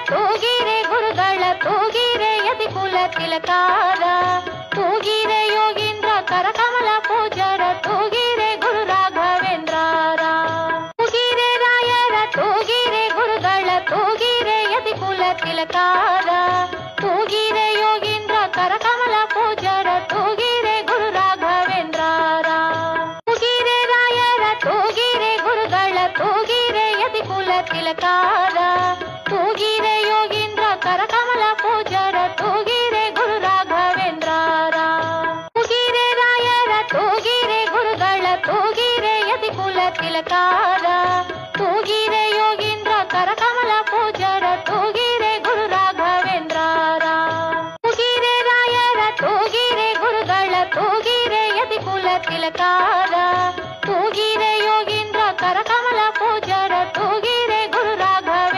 ತೂಗಿರೆ ಗುರುಗಳ ತೂಗಿರೆ ಯತಿಕುಲ ತಿಲಕಾರ ತೂಗಿರೆ ಯೋಗೀಂದ್ರ ಕರಕಮಲ ಪೂಜಾರ ತೂಗಿರೆ ಗುರು ರಾಘವೇಂದ್ರಾರ ತೂಗಿರೆ ರಾಯರ ತೂಗಿರೆ ಗುರುಗಳ ತೂಗಿರೆ ಯತಿಕುಲ ತಿಲಕಾರ ತೂಗಿರೆ ಯೋಗೀಂದ್ರ ಕರಕಮಲ ಪೂಜಾರ ತೂಗಿರೆ ಗುರು ರಾಘವೇಂದ್ರಾರ ತೂಗಿರೆ ರಾಯರ ತೂಗಿರೆ ಗುರುಗಳ ತೂಗಿರೆ ಯತಿಕುಲ ತಿಲಕಾರ ತೂಗಿರೆ ಯೋಗೀಂದ್ರ ಕರಕಮಲ ಪೂಜಾರ ತೂಗಿರೆ ಗುರು ರಾಘವೇಂದ್ರಾರ ತೂಗಿರೆ ರಾಯರ ತೂಗಿರೆ ಗುರುಗಳ ತೂಗಿರೆ ಯತಿಕುಲ ತಿಲಕಾರ ತೂಗಿರೆ ಯೋಗೀಂದ್ರ ಕರಕಮಲ ಪೂಜಾರ ತೂಗಿರೆ ಗುರು ರಾಘವೇಂದ್ರಾರ ತೂಗಿರೆ ರಾಯರ ತೂಗಿರೆ ಗುರುಗಳ ತೂಗಿರೆ ಯತಿಕುಲ ತಿಲಕಾರ ತೂಗಿರೆ